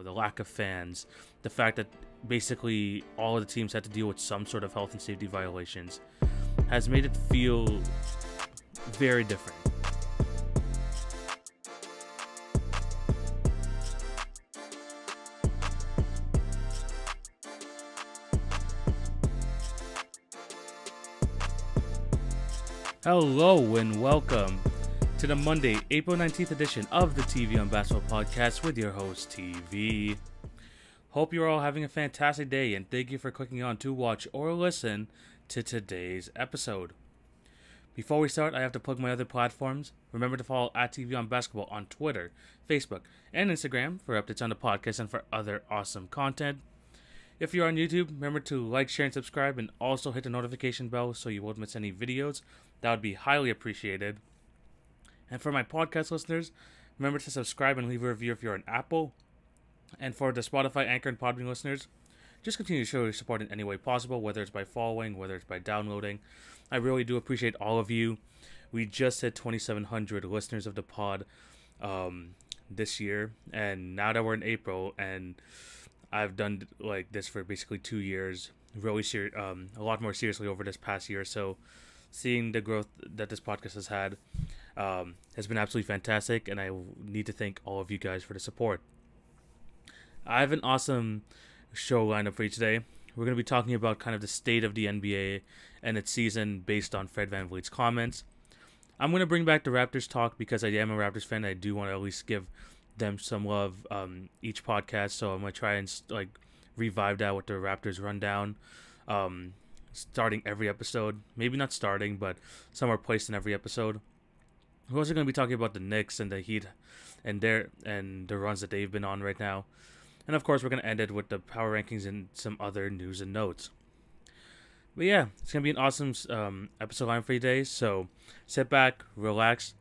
the lack of fans, the fact that basically all of the teams had to deal with some sort of health and safety violations has made it feel very different. Hello and welcome to the Monday, April 19th edition of the TV on Basketball Podcast with your host, TV. Hope you're all having a fantastic day and thank you for clicking on to watch or listen to today's episode. Before we start, I have to plug my other platforms. Remember to follow at TV on Basketball on Twitter, Facebook, and Instagram for updates on the podcast and for other awesome content. If you're on YouTube, remember to like, share, and subscribe, and also hit the notification bell so you won't miss any videos. That would be highly appreciated. And for my podcast listeners, remember to subscribe and leave a review if you're on Apple. And for the Spotify, Anchor, and Podbean listeners, just continue to show your support in any way possible, whether it's by following, whether it's by downloading. I really do appreciate all of you. We just hit 2,700 listeners of the pod this year, and now that we're in April, and I've done like this for basically 2 years, really a lot more seriously over this past year. So seeing the growth that this podcast has had has been absolutely fantastic, and I need to thank all of you guys for the support. I have an awesome show lined up for you today. We're going to be talking about kind of the state of the NBA and its season based on Fred VanVleet's comments. I'm going to bring back the Raptors talk because I am a Raptors fan. I do want to at least give them some love each podcast, so I'm going to try and revive that with the Raptors rundown, starting every episode. Maybe not starting, but somewhere placed in every episode. We're also going to be talking about the Knicks and the Heat and the runs that they've been on right now. And of course, we're going to end it with the power rankings and some other news and notes. But yeah, it's going to be an awesome episode line for you today. So sit back, relax,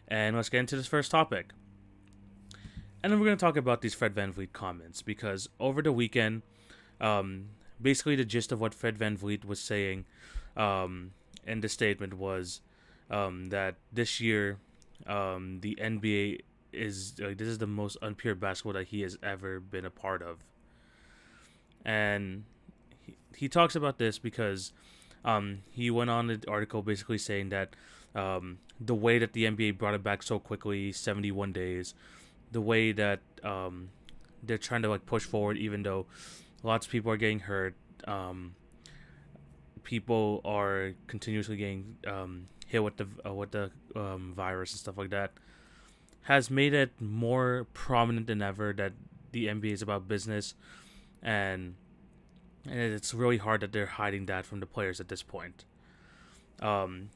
and let's get into this first topic. And then we're going to talk about these Fred VanVleet comments, because over the weekend, basically the gist of what Fred VanVleet was saying in the statement was that this year the NBA is this is the most unpure basketball that he has ever been a part of. And he talks about this because he went on the article basically saying that the way that the NBA brought it back so quickly, 71 days, the way that they're trying to push forward even though lots of people are getting hurt, people are continuously getting hit with the virus and stuff like that, has made it more prominent than ever that the NBA is about business, and it's really hard that they're hiding that from the players at this point. And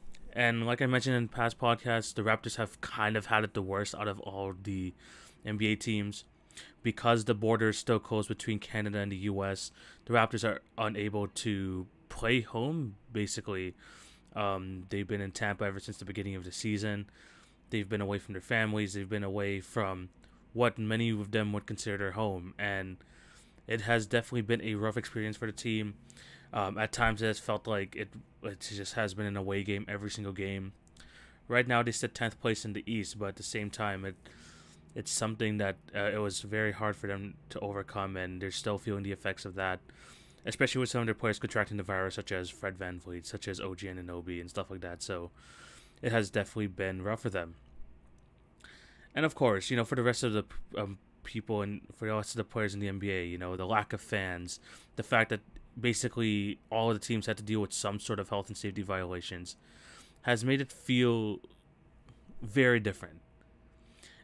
like I mentioned in past podcasts, the Raptors have kind of had it the worst out of all the NBA teams. Because the border is still closed between Canada and the US, the Raptors are unable to play home, basically. They've been in Tampa ever since the beginning of the season. They've been away from their families. They've been away from what many of them would consider their home. And it has definitely been a rough experience for the team. At times it has felt like it just has been an away game every single game. Right now they sit 10th place in the East, but at the same time it's something that it was very hard for them to overcome, and they're still feeling the effects of that, especially with some of their players contracting the virus, such as Fred VanVleet, such as OG Anunoby, and stuff like that. So it has definitely been rough for them. And of course, for the rest of the people and for the rest of the players in the NBA, the lack of fans, the fact that basically all of the teams had to deal with some sort of health and safety violations has made it feel very different.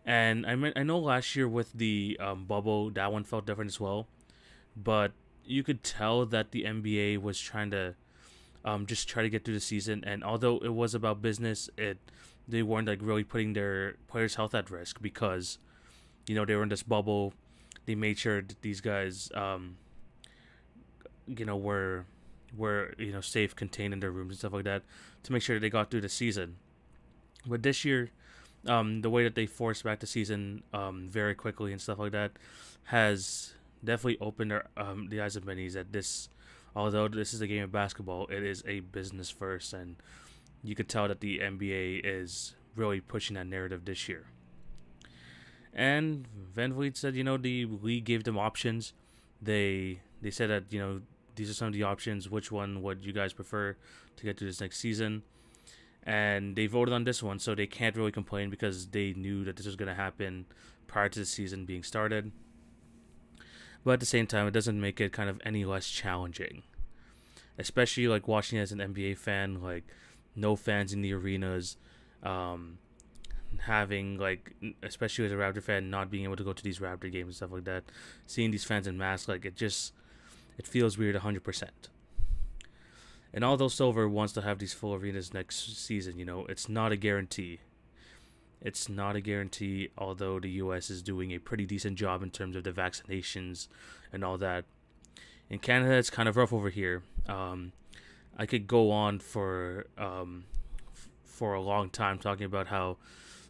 And I know last year with the bubble, that one felt different as well. But you could tell that the NBA was trying to just try to get through the season. And although it was about business, they weren't really putting their players' health at risk because, they were in this bubble. They made sure that these guys, were safe, contained in their rooms and stuff like that to make sure that they got through the season. But this year, the way that they forced back the season very quickly and stuff like that has definitely opened the eyes of many that although this is a game of basketball, it is a business first, and you could tell that the NBA is really pushing that narrative this year. And VanVleet said, the league gave them options. They said that, these are some of the options. Which one would you guys prefer to get to this next season? And they voted on this one, so they can't really complain because they knew that this was going to happen prior to the season being started. But at the same time, it doesn't make it kind of any less challenging. Especially like watching as an NBA fan, like no fans in the arenas, having like, especially as a Raptor fan, not being able to go to these Raptor games and stuff like that, seeing these fans in masks, like it feels weird 100%. And although Silver wants to have these full arenas next season, it's not a guarantee. It's not a guarantee, although the U.S. is doing a pretty decent job in terms of the vaccinations and all that. In Canada, it's kind of rough over here. I could go on for a long time talking about how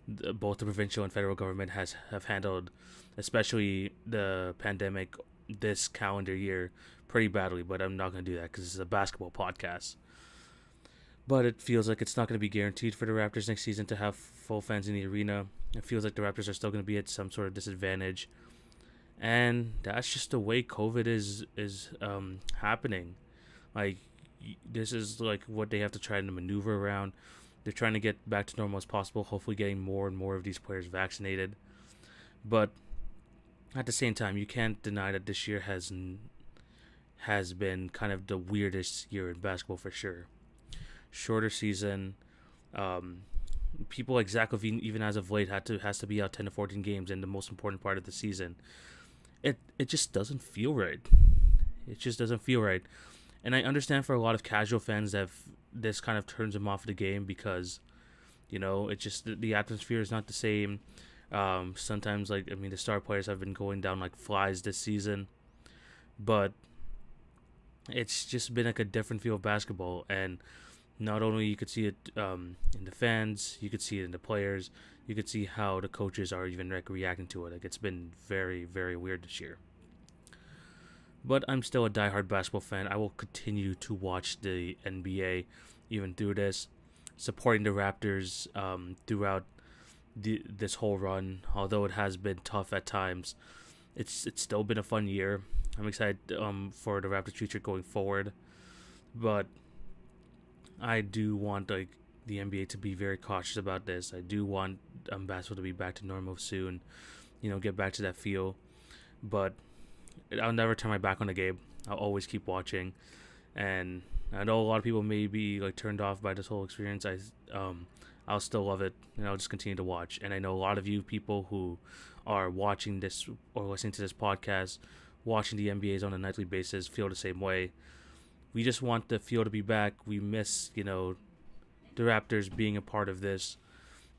both the provincial and federal government have handled, especially the pandemic this calendar year, pretty badly. But I'm not going to do that because this is a basketball podcast. But it feels like it's not going to be guaranteed for the Raptors next season to have full fans in the arena. It feels like the Raptors are still going to be at some sort of disadvantage. And that's just the way COVID is happening. Like, this is like what they have to try to maneuver around. They're trying to get back to normal as possible, hopefully getting more and more of these players vaccinated. But at the same time, you can't deny that this year has been kind of the weirdest year in basketball for sure. Shorter season. People like Zach LaVine, even as of late, has to be out 10 to 14 games in the most important part of the season. It just doesn't feel right. It just doesn't feel right. And I understand for a lot of casual fans that this kind of turns them off the game because, it's just the atmosphere is not the same. Sometimes, the star players have been going down like flies this season. But it's just been like a different feel of basketball. And not only you could see it in the fans, you could see it in the players, you could see how the coaches are even reacting to it. Like, it's been very, very weird this year. But I'm still a diehard basketball fan. I will continue to watch the NBA even through this, supporting the Raptors throughout this whole run. Although it has been tough at times, it's still been a fun year. I'm excited for the Raptors' future going forward. But I do want the NBA to be very cautious about this. I do want basketball to be back to normal soon. Get back to that feel. But I'll never turn my back on the game. I'll always keep watching. And I know a lot of people may be turned off by this whole experience. I'll still love it, and I'll just continue to watch. And I know a lot of you people who are watching this or listening to this podcast, watching the NBAs on a nightly basis, feel the same way. We just want the feel to be back. We miss, the Raptors being a part of this.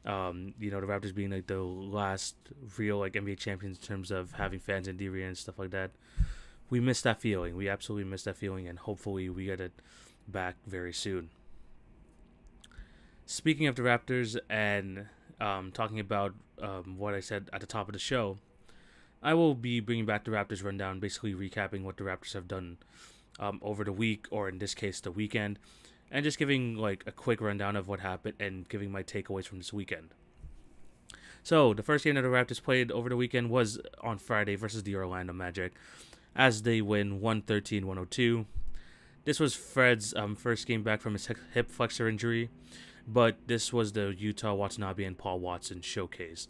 The Raptors being the last real NBA champions in terms of having fans in the arena and stuff like that. We miss that feeling. We absolutely miss that feeling, and hopefully we get it back very soon. Speaking of the Raptors and talking about what I said at the top of the show, I will be bringing back the Raptors rundown, basically recapping what the Raptors have done over the week, or in this case, the weekend, and just giving a quick rundown of what happened and giving my takeaways from this weekend. So, the first game that the Raptors played over the weekend was on Friday versus the Orlando Magic, as they win 113-102. This was Fred's first game back from his hip flexor injury, but this was the Utah Watanabe and Paul Watson showcase.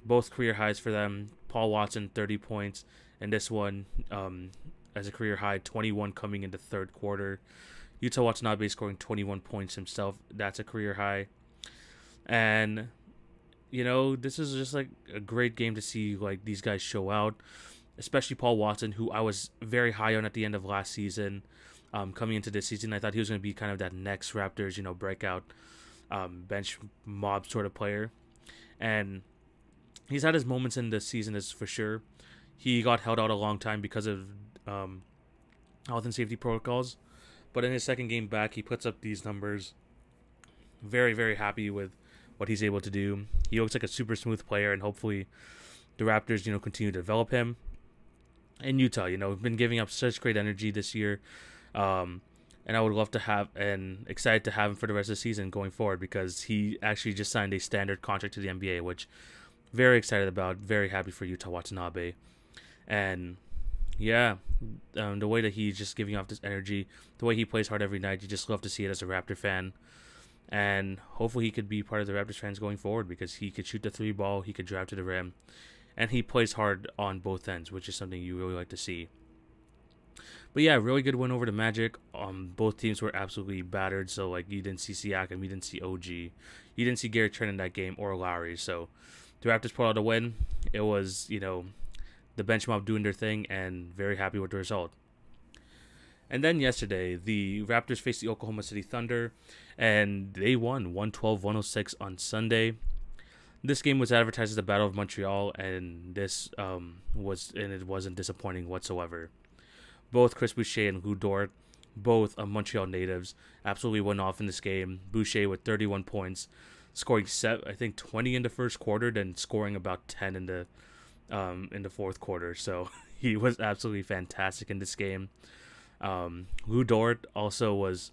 Both career highs for them. Paul Watson, 30 points, and this one as a career high, 21 coming in the third quarter. Utah Watanabe scoring 21 points himself. That's a career high. And, this is just a great game to see these guys show out, especially Paul Watson, who I was very high on at the end of last season. Coming into this season, I thought he was going to be kind of that next Raptors, breakout bench mob sort of player. And he's had his moments in this season, is for sure. He got held out a long time because of health and safety protocols. But in his second game back, he puts up these numbers. Very, very happy with what he's able to do. He looks like a super smooth player, and hopefully the Raptors, continue to develop him. And Utah, been giving up such great energy this year. And I would love to have and excited to have him for the rest of the season going forward, because he actually just signed a standard contract to the NBA, which very excited about, very happy for Yuta Watanabe. And yeah, the way that he's just giving off this energy, the way he plays hard every night, you just love to see it as a Raptor fan. And hopefully he could be part of the Raptors fans going forward, because he could shoot the 3 ball, he could drive to the rim, and he plays hard on both ends, which is something you really like to see. But yeah, really good win over the Magic. Both teams were absolutely battered, so like you didn't see Siakam, you didn't see OG, you didn't see Gary Trent in that game, or Lowry. So the Raptors pulled out a win. It was, the bench mob doing their thing, and very happy with the result. And then yesterday, the Raptors faced the Oklahoma City Thunder, and they won 112-106 on Sunday. This game was advertised as the Battle of Montreal, and it wasn't disappointing whatsoever. Both Chris Boucher and Lou Dort, both Montreal natives, absolutely went off in this game. Boucher with 31 points, scoring 20 in the first quarter, then scoring about 10 in the fourth quarter. So he was absolutely fantastic in this game. Lou Dort also was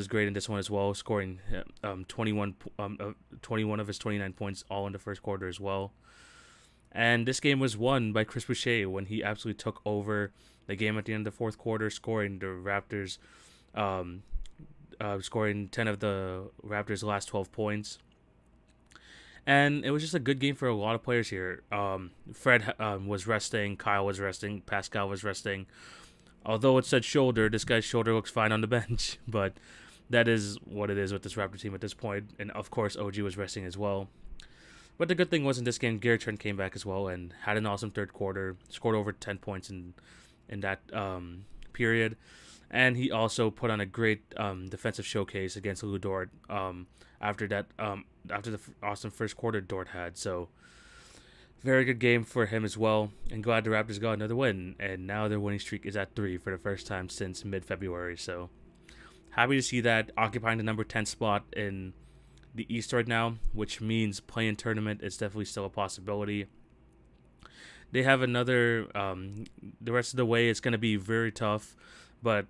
great in this one as well, scoring 21 of his 29 points all in the first quarter as well. And this game was won by Chris Boucher when he absolutely took over the game at the end of the fourth quarter, scoring the Raptors, scoring 10 of the Raptors' last 12 points. And it was just a good game for a lot of players here. Fred was resting, Kyle was resting, Pascal was resting. Although it said shoulder, this guy's shoulder looks fine on the bench, but that is what it is with this Raptor team at this point. And of course, OG was resting as well. But the good thing was in this game, Gary Trent came back as well and had an awesome third quarter, scored over 10 points in that period. And he also put on a great defensive showcase against Lou Dort after the awesome first quarter Dort had. So very good game for him as well, and glad the Raptors got another win, and now their winning streak is at 3 for the first time since mid-February. So happy to see that, occupying the number 10 spot in the East right now, which means play-in tournament is definitely still a possibility. They have another, the rest of the way it's going to be very tough, but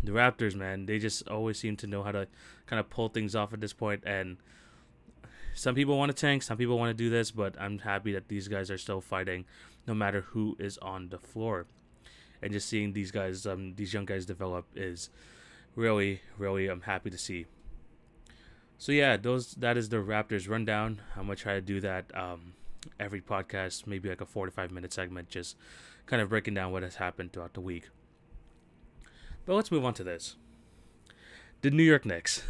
the Raptors, man, they just always seem to know how to kind of pull things off at this point, and some people want to tank, some people want to do this, but I'm happy that these guys are still fighting no matter who is on the floor. And just seeing these guys, these young guys develop is really, really happy to see. So yeah, that is the Raptors rundown. I'm going to try to do that every podcast, maybe like a 4 to 5 minute segment, just kind of breaking down what has happened throughout the week. But let's move on to this. The New York Knicks.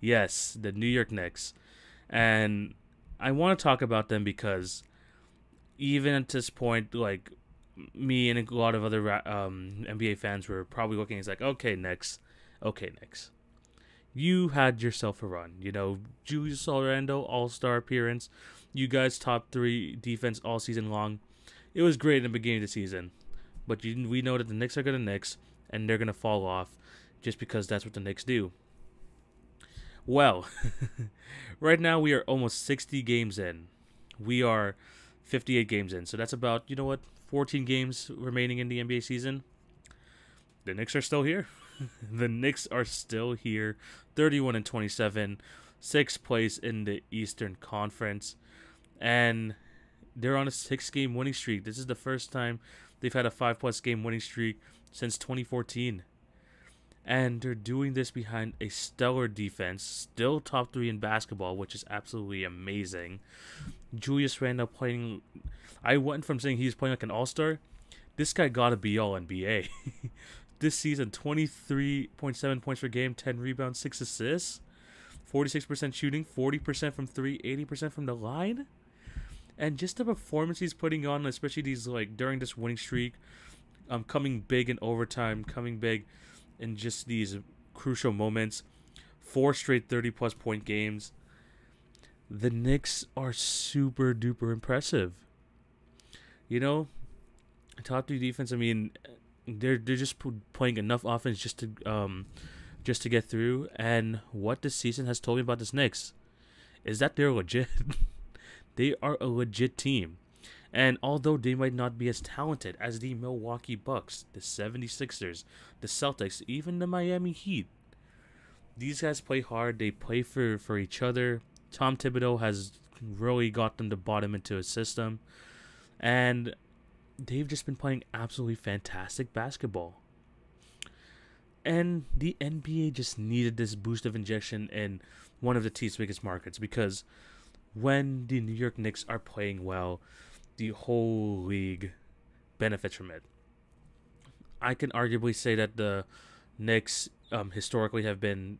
Yes, the New York Knicks. And I want to talk about them because even at this point, like, me and a lot of other NBA fans were probably looking, it's like, okay, Knicks. You had yourself a run. Julius Randle, all-star appearance. You guys top 3 defense all season long. It was great in the beginning of the season. But we know that the Knicks are going to Knicks, and they're going to fall off just because that's what the Knicks do. Well, right now we are almost 60 games in. We are 58 games in. So that's about, 14 games remaining in the NBA season. The Knicks are still here. The Knicks are still here. 31-27. 6th place in the Eastern Conference. And they're on a 6-game winning streak. This is the first time they've had a 5+ game winning streak since 2014. And they're doing this behind a stellar defense, still top 3 in basketball, which is absolutely amazing. Julius Randle playing, I went from saying he's playing like an all-star. This guy got to be all NBA. This season, 23.7 points per game, 10 rebounds, 6 assists, 46% shooting, 40% from 3, 80% from the line. And just the performance he's putting on, especially these during this winning streak, coming big in overtime, coming big in just these crucial moments. 4 straight 30+ point games. The Knicks are super duper impressive. Top 3 defense. I mean, they're just playing enough offense just to get through. And what this season has told me about this Knicks is that they're legit. They are a legit team. And although they might not be as talented as the Milwaukee Bucks, the 76ers, the Celtics, even the Miami Heat, these guys play hard. They play for each other. Tom Thibodeau has really got them to bottom into a system. And they've just been playing absolutely fantastic basketball. And the NBA just needed this boost of injection in one of the team's biggest markets, because when the New York Knicks are playing well, the whole league benefits from it. I can arguably say that the Knicks historically have been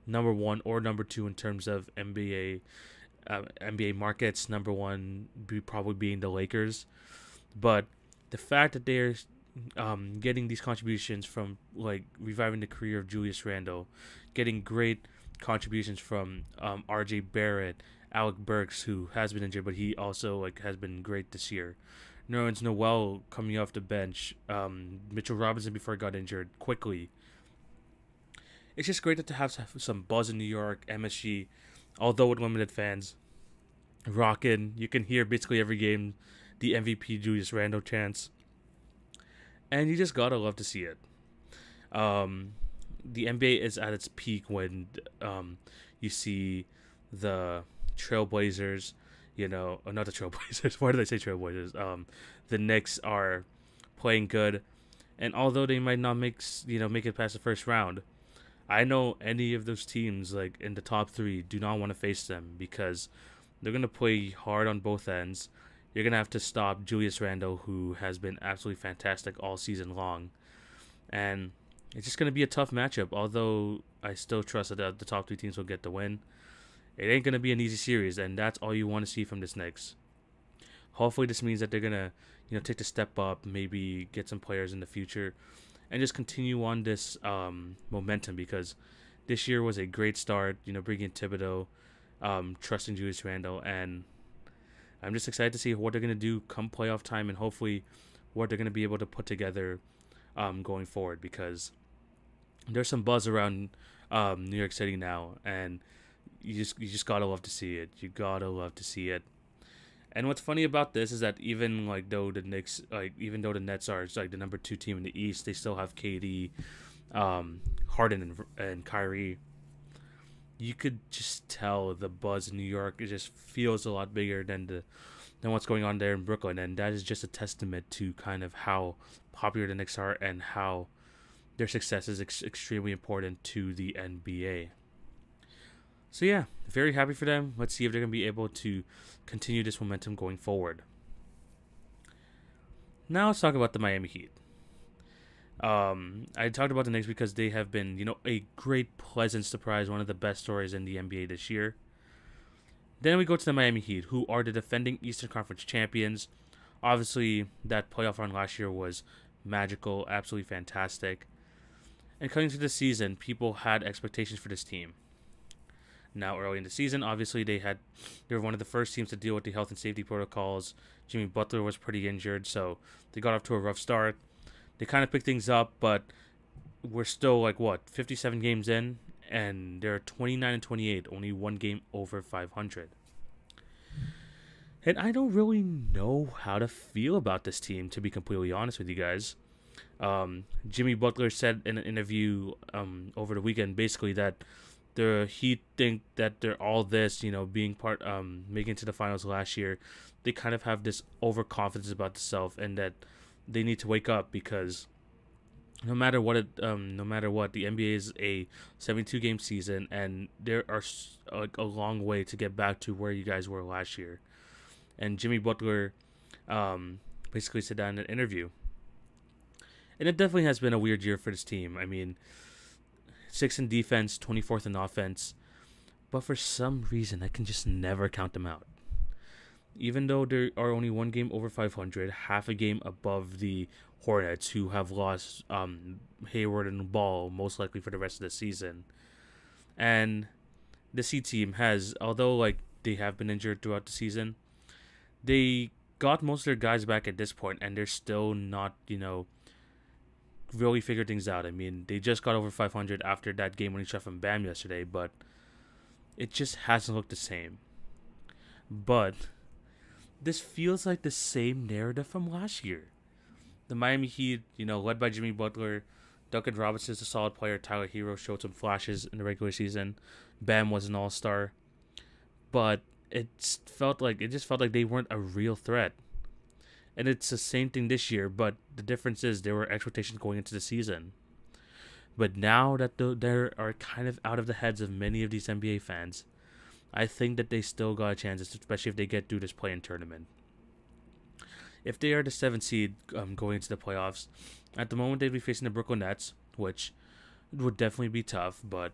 number 1 or number 2 in terms of NBA markets. Number 1 probably being the Lakers, but the fact that they're getting these contributions from like reviving the career of Julius Randle, getting great contributions from R.J. Barrett, Alec Burks, who has been injured, but he also like has been great this year. Nerlens Noel coming off the bench, Mitchell Robinson before he got injured quickly. It's just great to have some buzz in New York, MSG, although with limited fans, rocking. You can hear basically every game the MVP Julius Randle chants, and you just gotta love to see it. The NBA is at its peak when you see the Trailblazers, not the Trailblazers. Why did I say Trailblazers? The Knicks are playing good, and although they might not make it past the first round, I know any of those teams like in the top 3 do not want to face them, because they're gonna play hard on both ends. You're gonna have to stop Julius Randle, who has been absolutely fantastic all season long, and it's just gonna be a tough matchup. Although I still trust that the top 3 teams will get the win, it ain't going to be an easy series, and that's all you want to see from this Knicks. Hopefully this means that they're going to, take the step up, maybe get some players in the future, and just continue on this momentum, because this year was a great start, bringing in Thibodeau, trusting Julius Randle, and I'm just excited to see what they're going to do come playoff time, and hopefully what they're going to be able to put together going forward, because there's some buzz around New York City now, and you just gotta love to see it. You gotta love to see it. And what's funny about this is that even though the Nets are like the number 2 team in the East, they still have KD, Harden, and Kyrie. You could just tell the buzz in New York. It just feels a lot bigger than what's going on there in Brooklyn, and that is just a testament to kind of how popular the Knicks are and how their success is extremely important to the NBA. So yeah, very happy for them. Let's see if they're going to be able to continue this momentum going forward. Now let's talk about the Miami Heat. I talked about the Knicks because they have been, a great, pleasant surprise, one of the best stories in the NBA this year. Then we go to the Miami Heat, who are the defending Eastern Conference champions. Obviously, that playoff run last year was magical, absolutely fantastic. And coming to the season, people had expectations for this team. Now, early in the season, obviously, they were one of the first teams to deal with the health and safety protocols. Jimmy Butler was pretty injured, so they got off to a rough start. They kind of picked things up, but we're still 57 games in, and they're 29-28, only one game over 500. And I don't really know how to feel about this team, to be completely honest with you guys. Jimmy Butler said in an interview over the weekend, basically, that the Heat think that they're all this, being making it to the finals last year. They kind of have this overconfidence about themselves, and that they need to wake up, because no matter what, the NBA is a 72-game season, and there are a long way to get back to where you guys were last year. And Jimmy Butler basically said that in an interview. And it definitely has been a weird year for this team. I mean, 6th in defense, 24th in offense. But for some reason, I can just never count them out. Even though they are only one game over 500, half a game above the Hornets, who have lost Hayward and Ball, most likely for the rest of the season. And the C team has, although they have been injured throughout the season, they got most of their guys back at this point, and they're still not, really figured things out. I mean, they just got over 500 after that game-winning shot from Bam yesterday, but it just hasn't looked the same. But this feels like the same narrative from last year. The Miami Heat, led by Jimmy Butler, Duncan Robinson's a solid player. Tyler Hero showed some flashes in the regular season. Bam was an all-star. But it just felt like they weren't a real threat. And it's the same thing this year, but the difference is there were expectations going into the season. But now that they are kind of out of the heads of many of these NBA fans, I think that they still got a chance, especially if they get through this play-in tournament. If they are the 7th seed going into the playoffs, at the moment they'd be facing the Brooklyn Nets, which would definitely be tough, but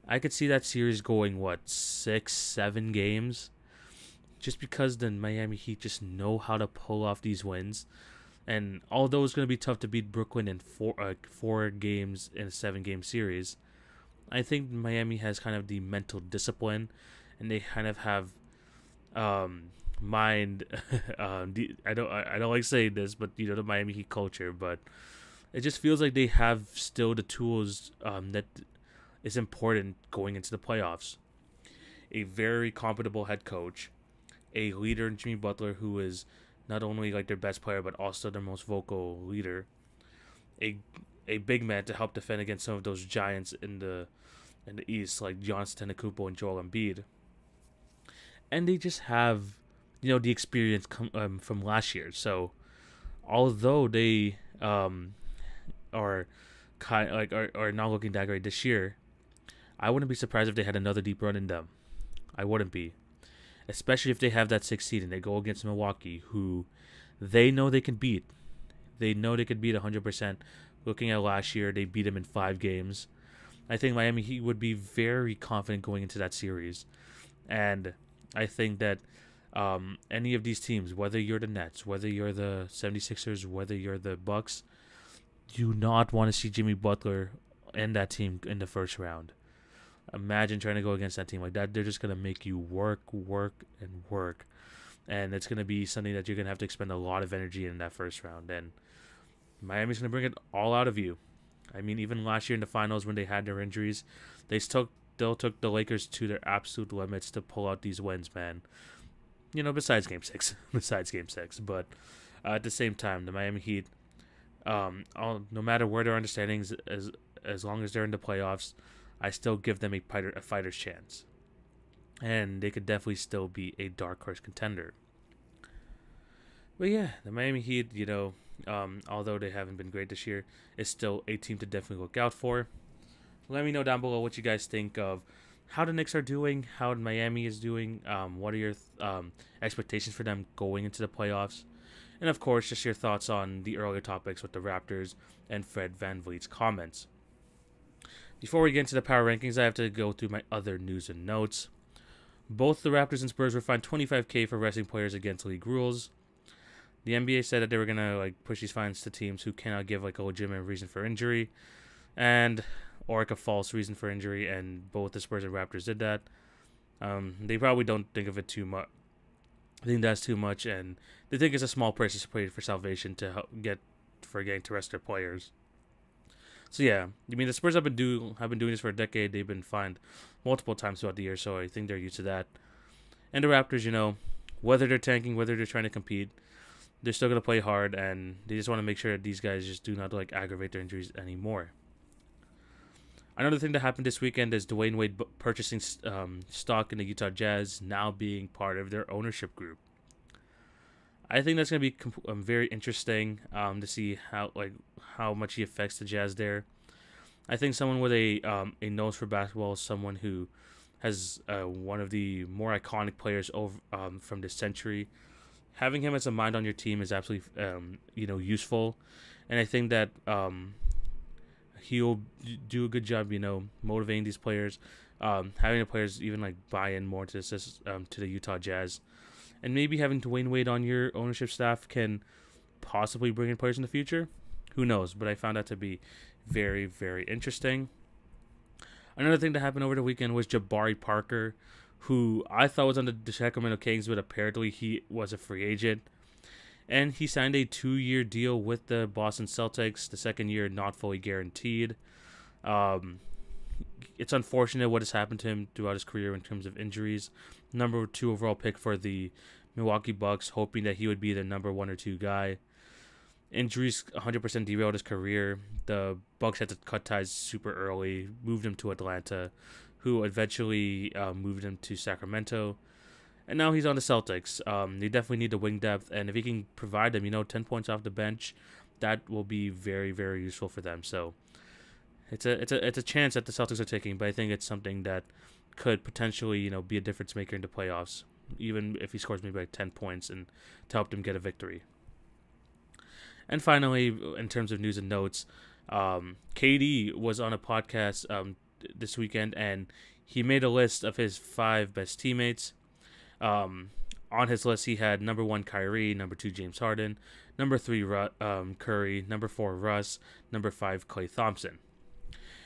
I could see that series going, 6, 7 games? Just because the Miami Heat just know how to pull off these wins. And although it's going to be tough to beat Brooklyn in 4 games in a 7-game series, I think Miami has kind of the mental discipline, and they kind of have mind. I don't like saying this, but the Miami Heat culture. But it just feels like they have still the tools that is important going into the playoffs. A very compatible head coach, a leader in Jimmy Butler, who is not only like their best player but also their most vocal leader, a big man to help defend against some of those giants in the East like Giannis Antetokounmpo and Joel Embiid, and they just have the experience from last year. So although they are not looking that great this year, I wouldn't be surprised if they had another deep run in them. I wouldn't be. Especially if they have that 6th seed and they go against Milwaukee, who they know they can beat. They know they could beat 100%. Looking at last year, they beat them in 5 games. I think Miami Heat would be very confident going into that series. And I think that any of these teams, whether you're the Nets, whether you're the 76ers, whether you're the Bucks, do not want to see Jimmy Butler and that team in the first round. Imagine trying to go against that team like that. They're just going to make you work. And it's going to be something that you're going to have to expend a lot of energy in that first round. And Miami's going to bring it all out of you. I mean, even last year in the finals when they had their injuries, they still took the Lakers to their absolute limits to pull out these wins, man. Besides Game 6. But at the same time, the Miami Heat, no matter where their understandings, as long as they're in the playoffs, I still give them a fighter's chance. And they could definitely still be a dark horse contender. But yeah, the Miami Heat, although they haven't been great this year, is still a team to definitely look out for. Let me know down below what you guys think of how the Knicks are doing, how Miami is doing, what are your expectations for them going into the playoffs. And of course, just your thoughts on the earlier topics with the Raptors and Fred VanVleet's comments. Before we get into the power rankings, I have to go through my other news and notes. Both the Raptors and Spurs were fined $25,000 for arresting players against league rules. The NBA said that they were going to push these fines to teams who cannot give a legitimate reason for injury or a false reason for injury, and both the Spurs and Raptors did that. They probably don't think of it too much. I think that's too much, and they think it's a small price to pay for salvation to getting to rest their players. So yeah, I mean the Spurs have been doing this for a decade. They've been fined multiple times throughout the year, so I think they're used to that. And the Raptors, whether they're tanking, whether they're trying to compete, they're still gonna play hard, and they just want to make sure that these guys just do not aggravate their injuries anymore. Another thing that happened this weekend is Dwyane Wade purchasing stock in the Utah Jazz, now being part of their ownership group. I think that's going to be very interesting to see how much he affects the Jazz there. I think someone with a nose for basketball is someone who has one of the more iconic players from this century. Having him as a mind on your team is absolutely useful, and I think that he'll do a good job motivating these players, having the players even buy in more to the Utah Jazz. And maybe having Dwyane Wade on your ownership staff can possibly bring in players in the future. Who knows? But I found that to be very, very interesting. Another thing that happened over the weekend was Jabari Parker, who I thought was on the Sacramento Kings, but apparently he was a free agent. And he signed a 2-year deal with the Boston Celtics, the second year not fully guaranteed. It's unfortunate what has happened to him throughout his career in terms of injuries. Number 2 overall pick for the Milwaukee Bucks, hoping that he would be the number 1 or 2 guy. Injuries 100% derailed his career. The Bucks had to cut ties super early, moved him to Atlanta, who eventually moved him to Sacramento. And now he's on the Celtics. They definitely need the wing depth, and if he can provide them, 10 points off the bench, that will be very, very useful for them. So it's a chance that the Celtics are taking, but I think it's something that could potentially, be a difference maker in the playoffs, even if he scores maybe like 10 points and to help them get a victory. And finally, in terms of news and notes, KD was on a podcast this weekend, and he made a list of his 5 best teammates. On his list, he had number 1 Kyrie, number 2 James Harden, number 3 Curry, number 4 Russ, number 5 Klay Thompson.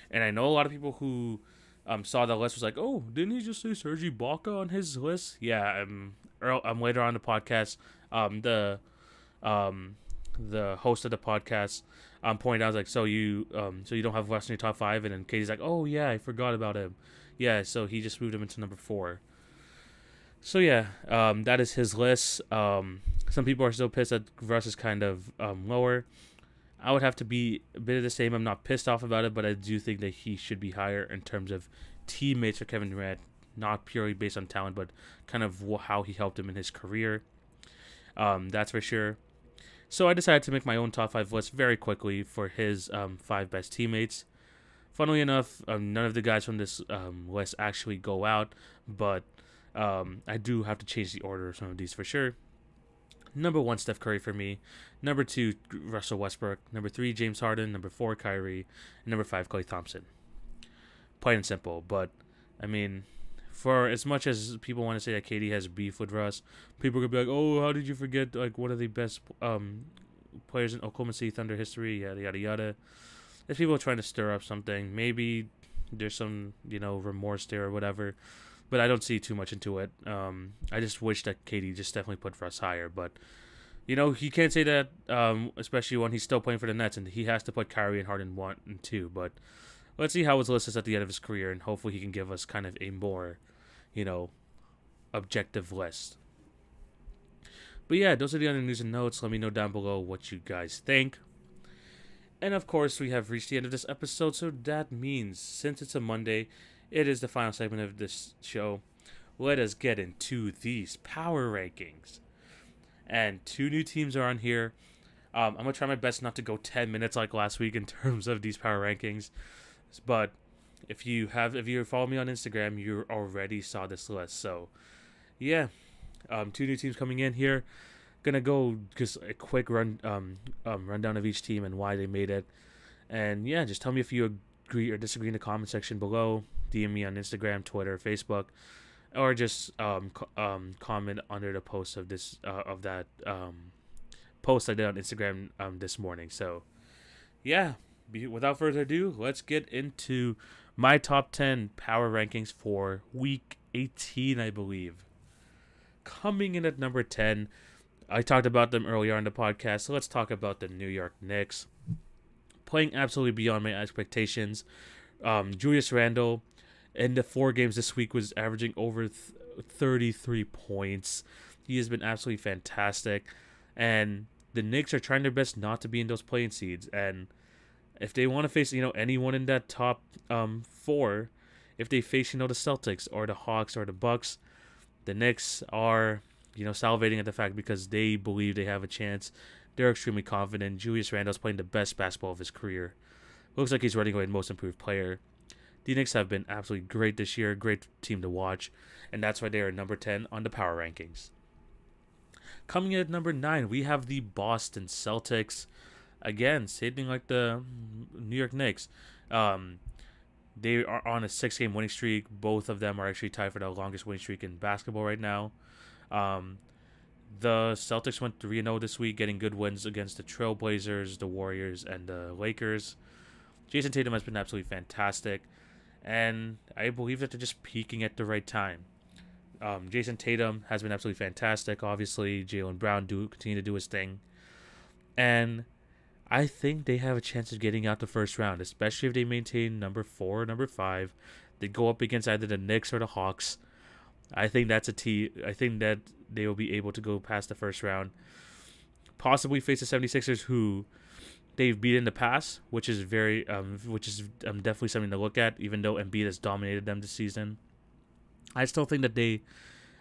And I know a lot of people who saw that list was like, oh, didn't he just say Serge Ibaka on his list? Yeah, later on the podcast, the host of the podcast pointed out, like, so you don't have Russ in your top 5, and then Katie's like, oh yeah, I forgot about him. Yeah, so he just moved him into number 4. So yeah, that is his list. Some people are still pissed that Russ is kind of lower. I would have to be a bit of the same. I'm not pissed off about it, but I do think that he should be higher in terms of teammates for Kevin Durant, not purely based on talent, but kind of how he helped him in his career. That's for sure. So I decided to make my own top 5 list very quickly for his 5 best teammates. Funnily enough, none of the guys from this list actually go out, but I do have to change the order of some of these for sure. Number 1, Steph Curry for me. Number 2, Russell Westbrook. Number 3, James Harden. Number 4, Kyrie. And number 5, Klay Thompson. Plain and simple. But, I mean, for as much as people want to say that KD has beef with Russ, people could be like, oh, how did you forget, like, one of the best players in Oklahoma City Thunder history, yada, yada, yada. There's people trying to stir up something. Maybe there's some, remorse there or whatever. But I don't see too much into it. I just wish that KD just definitely put Russ higher. But, he can't say that, especially when he's still playing for the Nets, and he has to put Kyrie and Harden 1 and 2. But let's see how his list is at the end of his career, and hopefully he can give us kind of a more, objective list. But yeah, those are the other news and notes. Let me know down below what you guys think. And of course, we have reached the end of this episode, so that means, since it's a Monday, it is the final segment of this show. Let us get into these power rankings. And 2 new teams are on here. I'm going to try my best not to go 10 minutes like last week in terms of these power rankings. But if you follow me on Instagram, you already saw this list. So, yeah. 2 new teams coming in here. Going to go just a quick rundown of each team and why they made it. And, yeah, just tell me if you agree or disagree in the comment section below. DM me on Instagram, Twitter, Facebook, or just comment under the post of this that post I did on Instagram this morning. So, yeah, without further ado, let's get into my top 10 power rankings for Week 18, I believe. Coming in at number 10, I talked about them earlier on the podcast, so let's talk about the New York Knicks. Playing absolutely beyond my expectations. Julius Randle, in the 4 games this week, was averaging over 33 points. He has been absolutely fantastic. And the Knicks are trying their best not to be in those playing seeds. And if they want to face, anyone in that top 4, if they face, the Celtics or the Hawks or the Bucks, the Knicks are, salivating at the fact because they believe they have a chance. They're extremely confident. Julius Randle's playing the best basketball of his career. Looks like he's running away with most improved player. The Knicks have been absolutely great this year, great team to watch, and that's why they are number 10 on the power rankings. Coming in at number 9, we have the Boston Celtics. Again, same thing like the New York Knicks. They are on a 6-game winning streak. Both of them are actually tied for the longest winning streak in basketball right now. The Celtics went 3-0 this week, getting good wins against the Trailblazers, the Warriors, and the Lakers. Jason Tatum has been absolutely fantastic, and I believe that they're just peaking at the right time. Jason Tatum has been absolutely fantastic. Obviously, Jaylen Brown continue to do his thing, and I think they have a chance of getting out the first round, especially if they maintain number 4 or number 5. They go up against either the Knicks or the Hawks. I think that's a T. I think that they will be able to go past the first round, possibly face the 76ers, who they've beat in the past, which is definitely something to look at. Even though Embiid has dominated them this season, I still think that they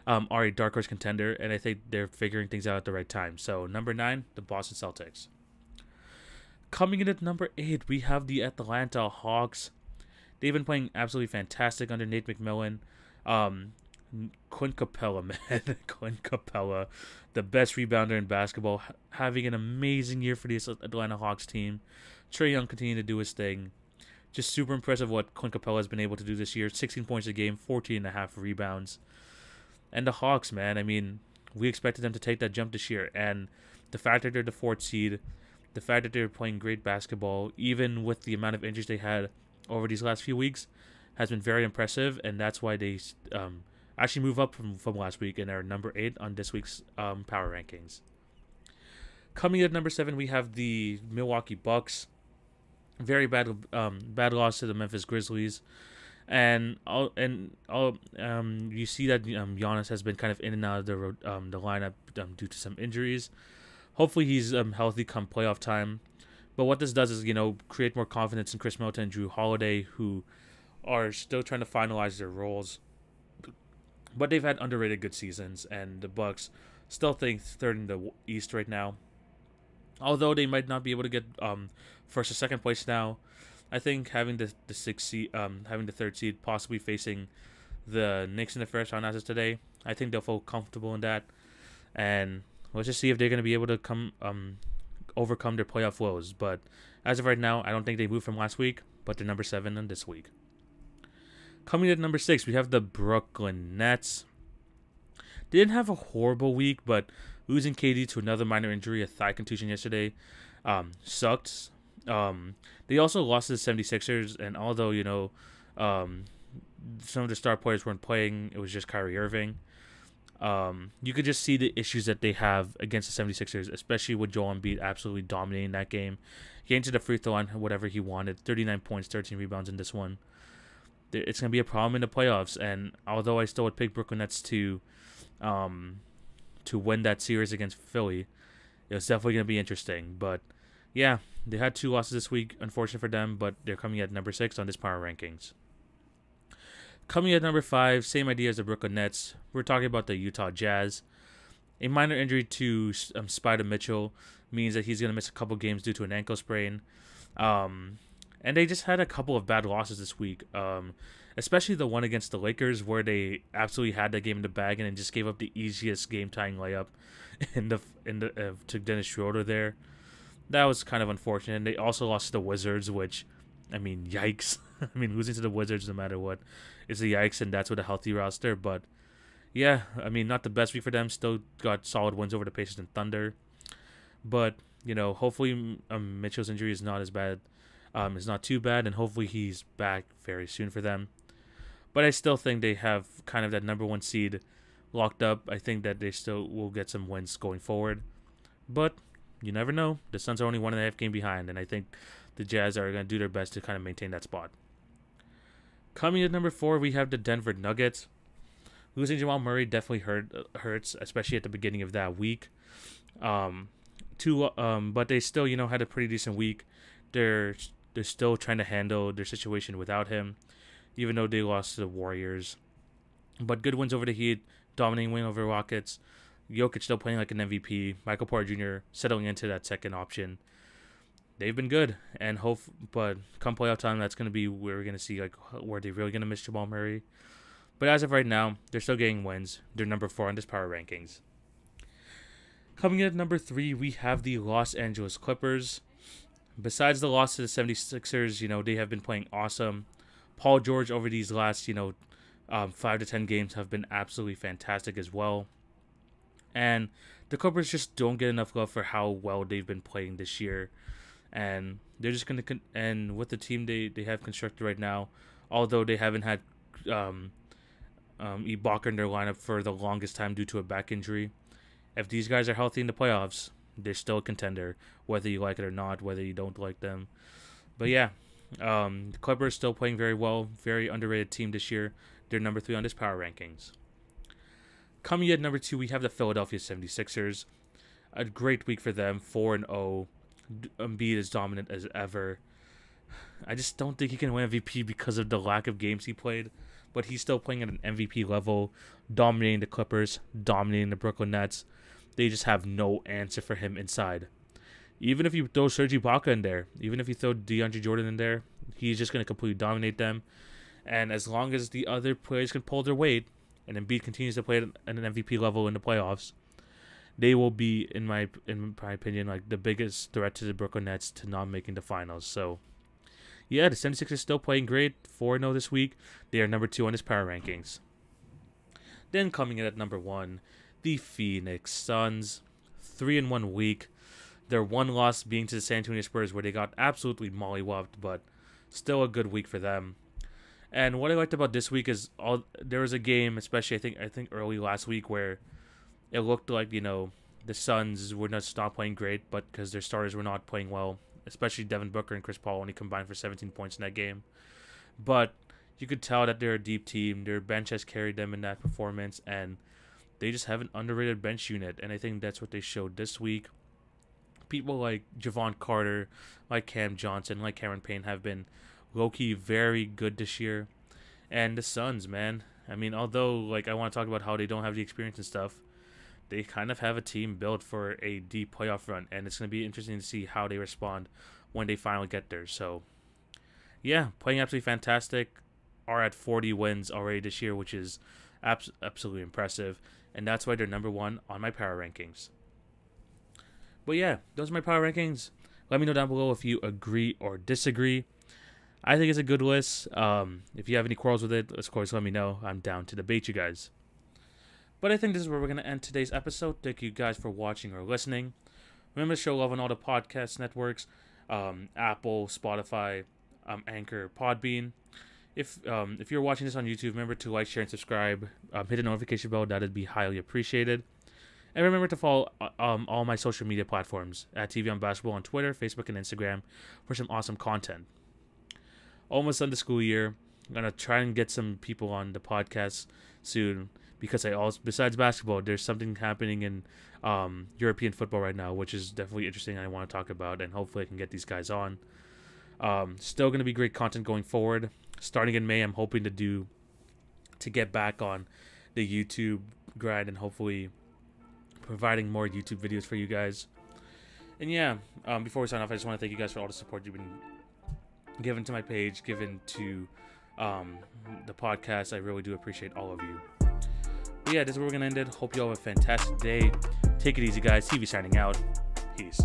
are a dark horse contender, and I think they're figuring things out at the right time. So number 9, the Boston Celtics. Coming in at number 8, we have the Atlanta Hogs. They've been playing absolutely fantastic under Nate McMillan. Clint Capella, man. Clint Capella, the best rebounder in basketball, having an amazing year for the Atlanta Hawks team. Trae Young continuing to do his thing. Just super impressive what Clint Capella has been able to do this year. 16 points a game, 14.5 rebounds. And the Hawks, man, I mean, we expected them to take that jump this year. And the fact that they're the 4th seed, the fact that they're playing great basketball, even with the amount of injuries they had over these last few weeks, has been very impressive. And that's why they actually move up from last week and are number 8 on this week's power rankings. Coming at number 7, we have the Milwaukee Bucks. Very bad loss to the Memphis Grizzlies. And you see that Giannis has been kind of in and out of the lineup due to some injuries. Hopefully he's healthy come playoff time. But what this does is, create more confidence in Chris Middleton and Drew Holiday, who are still trying to finalize their roles. But they've had underrated good seasons, and the Bucks still think 3rd in the East right now. Although they might not be able to get first or second place now, I think having the 6th seed, having the 3rd seed, possibly facing the Knicks in the first round as of today, I think they'll feel comfortable in that. And let's just see if they're going to be able to overcome their playoff woes. But as of right now, I don't think they moved from last week, but they're number 7 on this week. Coming at number 6, we have the Brooklyn Nets. They didn't have a horrible week, but losing KD to another minor injury, a thigh contusion yesterday, sucked. They also lost to the 76ers, and although, some of the star players weren't playing, it was just Kyrie Irving. You could just see the issues that they have against the 76ers, especially with Joel Embiid absolutely dominating that game. He entered the free throw line whatever he wanted, 39 points, 13 rebounds in this one. It's going to be a problem in the playoffs, and although I still would pick Brooklyn Nets to win that series against Philly, it's definitely going to be interesting. But yeah, they had 2 losses this week, unfortunate for them, but they're coming at number 6 on this power rankings. Coming at number 5, same idea as the Brooklyn Nets. We're talking about the Utah Jazz. A minor injury to Spider Mitchell means that he's going to miss a couple games due to an ankle sprain. And they just had a couple of bad losses this week, especially the one against the Lakers where they absolutely had that game in the bag and then just gave up the easiest game-tying layup to Dennis Schroeder there. That was kind of unfortunate. And they also lost to the Wizards, which, I mean, yikes. I mean, losing to the Wizards no matter what is a yikes, and that's with a healthy roster. But, yeah, I mean, not the best week for them. Still got solid wins over the Pacers and Thunder. But, hopefully Mitchell's injury is not as bad. It's not too bad, and hopefully he's back very soon for them. But I still think they have kind of that number 1 seed locked up. I think that they still will get some wins going forward. But you never know. The Suns are only 1.5 game behind, and I think the Jazz are going to do their best to kind of maintain that spot. Coming at number 4, we have the Denver Nuggets. Losing Jamal Murray definitely hurts, especially at the beginning of that week. But they still, had a pretty decent week. They're still trying to handle their situation without him, even though they lost to the Warriors. But good wins over the Heat, dominating win over Rockets. Jokic still playing like an MVP. Michael Porter Jr. settling into that second option. They've been good, but come playoff time, that's going to be where we're going to see where they're really going to miss Jamal Murray. But as of right now, they're still getting wins. They're number 4 on this power rankings. Coming in at number 3, we have the Los Angeles Clippers. Besides the loss to the 76ers, they have been playing awesome. Paul George over these last, 5 to 10 games have been absolutely fantastic as well. And the Clippers just don't get enough love for how well they've been playing this year. And they're just going to, and with the team they have constructed right now, although they haven't had Ibaka in their lineup for the longest time due to a back injury, if these guys are healthy in the playoffs, they're still a contender, whether you like it or not, whether you don't like them. But yeah, the Clippers still playing very well, very underrated team this year. They're number 3 on this power rankings. Coming at number 2, we have the Philadelphia 76ers. A great week for them, 4-0. Embiid is dominant as ever. I just don't think he can win MVP because of the lack of games he played. but he's still playing at an MVP level, dominating the Clippers, dominating the Brooklyn Nets. They just have no answer for him inside. Even if you throw Serge Ibaka in there, even if you throw DeAndre Jordan in there, he's just going to completely dominate them. And as long as the other players can pull their weight, and Embiid continues to play at an MVP level in the playoffs, they will be, in my opinion, like the biggest threat to the Brooklyn Nets to not making the finals. So, yeah, the 76ers still playing great. 4-0 this week. They are number 2 on his power rankings. Then coming in at number 1, the Phoenix Suns. 3-1 week. Their one loss being to the San Antonio Spurs, where they got absolutely mollywopped, but still a good week for them. And what I liked about this week is there was a game, especially I think early last week, where it looked like, the Suns were not playing great, but because their starters were not playing well, especially Devin Booker and Chris Paul only combined for 17 points in that game. But you could tell that they're a deep team. Their bench has carried them in that performance, and they just have an underrated bench unit, and I think that's what they showed this week. People like Javon Carter, like Cam Johnson, like Cameron Payne have been low-key very good this year. And the Suns, man, I mean, although I want to talk about how they don't have the experience and stuff, they kind of have a team built for a deep playoff run, and it's going to be interesting to see how they respond when they finally get there. So, yeah, playing absolutely fantastic. Are at 40 wins already this year, which is absolutely impressive, and that's why they're number 1 on my power rankings. But yeah, those are my power rankings. Let me know down below if you agree or disagree. I think it's a good list. If you have any quarrels with it, of course, let me know. I'm down to debate you guys. But I think this is where we're going to end today's episode. Thank you guys for watching or listening. Remember to show love on all the podcast networks, Apple, Spotify, Anchor, Podbean. If you're watching this on YouTube, remember to like, share, and subscribe. Hit the notification bell. That would be highly appreciated. And remember to follow all my social media platforms at TV on Basketball on Twitter, Facebook, and Instagram for some awesome content. Almost done the school year. I'm going to try and get some people on the podcast soon, because besides basketball, there's something happening in European football right now, which is definitely interesting and I want to talk about, and hopefully I can get these guys on. Still going to be great content going forward. Starting in May, I'm hoping to get back on the YouTube grind and hopefully providing more YouTube videos for you guys. And yeah, before we sign off, I just want to thank you guys for all the support you've been given to my page, given to the podcast. I really do appreciate all of you. But yeah, this is where we're going to end it. Hope you all have a fantastic day. Take it easy, guys. TV signing out. Peace.